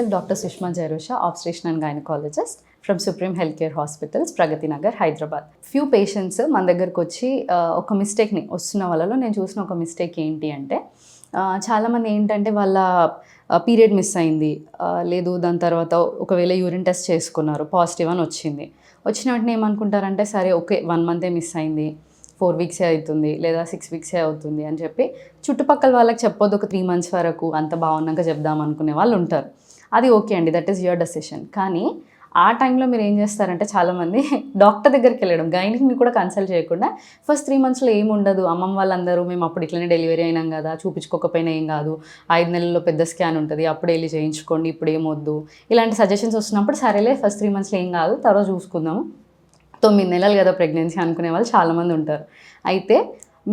Dr. Sushma Jarusha, obstetrician and gynecologist from Supreme Healthcare Hospitals, Pragati Nagar, Hyderabad. Few patients మన దగ్గరకు వచ్చి ఒక మిస్టేక్ని వస్తున్న వాళ్ళలో నేను చూసిన ఒక మిస్టేక్ ఏంటి అంటే చాలామంది ఏంటంటే వాళ్ళ పీరియడ్ మిస్ అయింది, లేదు దాని తర్వాత ఒకవేళ యూరిన్ టెస్ట్ చేసుకున్నారు, పాజిటివ్ అని వచ్చింది. వచ్చిన వెంటనే ఏమనుకుంటారంటే సరే ఓకే 1 మంతే మిస్ అయింది, 4 వీక్సే అవుతుంది లేదా 6 వీక్సే అవుతుంది అని చెప్పి చుట్టుపక్కల వాళ్ళకి చెప్పొద్దు, ఒక 3 మంత్స్ వరకు అంత బాగున్నాక చెప్దాం అనుకునే వాళ్ళు ఉంటారు. అది ఓకే అండి, దట్ ఈస్ యువర్ డెసిషన్. కానీ ఆ టైంలో మీరు ఏం చేస్తారంటే చాలామంది డాక్టర్ దగ్గరికి వెళ్ళడం, గైనిక్ని కూడా కన్సల్ట్ చేయకుండా ఫస్ట్ 3 మంత్స్లో ఏముండదు, అమ్మమ్మ వాళ్ళందరూ మేము అప్పుడు ఇట్లనే డెలివరీ అయినాం కదా, చూపించుకోకపోయినా ఏం కాదు, 5 నెలల్లో పెద్ద స్కాన్ ఉంటుంది అప్పుడు వెళ్ళి చేయించుకోండి, ఇప్పుడు ఏమొద్దు, ఇలాంటి సజెషన్స్ వస్తున్నప్పుడు సరేలే ఫస్ట్ 3 మంత్స్లో ఏం కాదు తర్వాత చూసుకుందాము, 9 నెలలు కదా ప్రెగ్నెన్సీ అనుకునే వాళ్ళు చాలామంది ఉంటారు. అయితే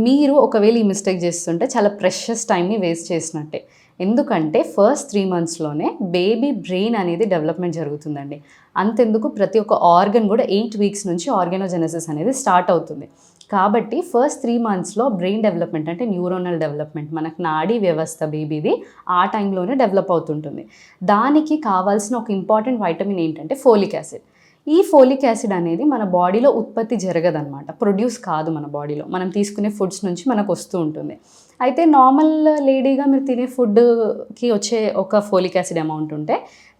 మీరు ఒకవేళ ఈ మిస్టేక్ చేస్తుంటే చాలా ప్రెషస్ టైంని వేస్ట్ చేసినట్టే. ఎందుకంటే ఫస్ట్ 3 మంత్స్లోనే బేబీ బ్రెయిన్ అనేది డెవలప్మెంట్ జరుగుతుందండి. అంతెందుకు ప్రతి ఒక్క ఆర్గన్ కూడా 8 వీక్స్ నుంచి ఆర్గానోజెనసిస్ అనేది స్టార్ట్ అవుతుంది. కాబట్టి ఫస్ట్ 3 మంత్స్లో బ్రెయిన్ డెవలప్మెంట్ అంటే న్యూరోనల్ డెవలప్మెంట్, మనకు నాడీ వ్యవస్థ బేబీది ఆ టైంలోనే డెవలప్ అవుతుంటుంది. దానికి కావాల్సిన ఒక ఇంపార్టెంట్ వైటమిన్ ఏంటంటే ఫోలిక్ యాసిడ్. ఈ ఫోలిక్ యాసిడ్ అనేది మన బాడీలో ఉత్పత్తి జరగదనమాట, ప్రొడ్యూస్ కాదు మన బాడీలో, మనం తీసుకునే ఫుడ్స్ నుంచి మనకు వస్తూ ఉంటుంది. అయితే నార్మల్ లేడీగా మీరు తినే ఫుడ్కి వచ్చే ఒక ఫోలిక్ యాసిడ్ అమౌంట్ ఉంటే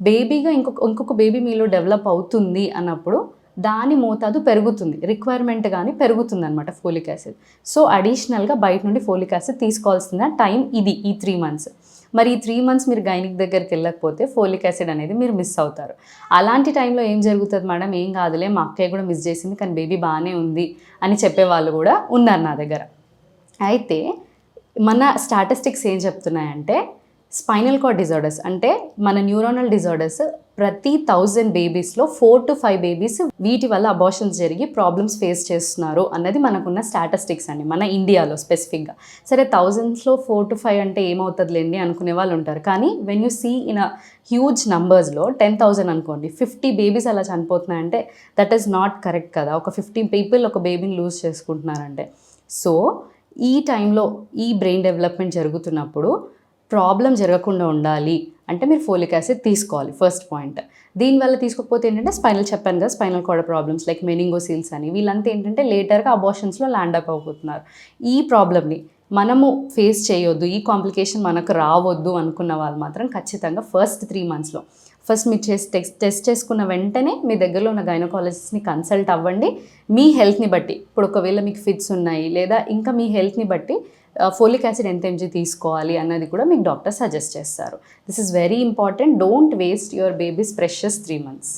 బేబీగా ఇంకొక బేబీ మీలో డెవలప్ అవుతుంది అన్నప్పుడు దాని మోతాదు పెరుగుతుంది, రిక్వైర్మెంట్ కానీ పెరుగుతుంది అనమాట ఫోలిక్ యాసిడ్. సో అడిషనల్గా బయట నుండి ఫోలిక్ యాసిడ్ తీసుకోవాల్సిన టైం ఇది, ఈ 3 మంత్స్. మరి ఈ 3 మంత్స్ మీరు గైనిక్ దగ్గరికి వెళ్ళకపోతే ఫోలిక్ యాసిడ్ అనేది మీరు మిస్ అవుతారు. అలాంటి టైంలో ఏం జరుగుతుంది మేడం, ఏం కాదులే మా అక్కయ్య కూడా మిస్ చేసింది కానీ బేబీ బాగానే ఉంది అని చెప్పేవాళ్ళు కూడా ఉన్నారు నా దగ్గర. అయితే మన స్టాటిస్టిక్స్ ఏం చెప్తున్నాయంటే స్పైనల్ కార్డ్ డిజార్డర్స్ అంటే మన న్యూరోనల్ డిజార్డర్స్ ప్రతి 1000 బేబీస్లో 4 to 5 బేబీస్ వీటి వల్ల అబార్షన్స్ జరిగి ప్రాబ్లమ్స్ ఫేస్ చేస్తున్నారు అన్నది మనకున్న స్టాటిస్టిక్స్ అండి మన ఇండియాలో స్పెసిఫిక్గా. సరే 1000స్లో 4 to 5 అంటే ఏమవుతుందిలేండి అనుకునే వాళ్ళు ఉంటారు. కానీ when you see in a huge నంబర్స్లో 10,000 అనుకోండి, 50 బేబీస్ అలా చనిపోతున్నాయంటే దట్ ఈస్ నాట్ కరెక్ట్ కదా. ఒక 50 పీపుల్ ఒక బేబీని లూజ్ చేసుకుంటున్నారంటే. సో ఈ టైంలో ఈ బ్రెయిన్ డెవలప్మెంట్ జరుగుతున్నప్పుడు ప్రాబ్లం జరగకుండా ఉండాలి అంటే మీరు ఫోలిక్ యాసిడ్ తీసుకోవాలి, ఫస్ట్ పాయింట్. దీనివల్ల తీసుకోకపోతే ఏంటంటే చెప్పాను కదా స్పైనల్ కార్డ్ ప్రాబ్లమ్స్ లైక్ మెనింగోసీల్స్ అని, వీళ్ళంతా ఏంటంటే లేటర్గా అబార్షన్స్లో ల్యాండ్ అప్ అయిపోతున్నారు. ఈ ప్రాబ్లమ్ని మనము ఫేస్ చేయొద్దు, ఈ కాంప్లికేషన్ మనకు రావద్దు అనుకున్న వాళ్ళు మాత్రం ఖచ్చితంగా ఫస్ట్ 3 మంత్స్లో ఫస్ట్ మీరు టెస్ట్ చేసుకున్న వెంటనే మీ దగ్గరలో ఉన్న గైనకాలజిస్ట్ని కన్సల్ట్ అవ్వండి. మీ హెల్త్ని బట్టి, ఇప్పుడు ఒకవేళ మీకు ఫిట్స్ ఉన్నాయి లేదా ఇంకా మీ హెల్త్ని బట్టి ఫోలిక్ యాసిడ్ ఎంత ఎంజీ తీసుకోవాలి అన్నది కూడా మీకు డాక్టర్ సజెస్ట్ చేస్తారు. This is very important. Don't waste your babies precious 3 months.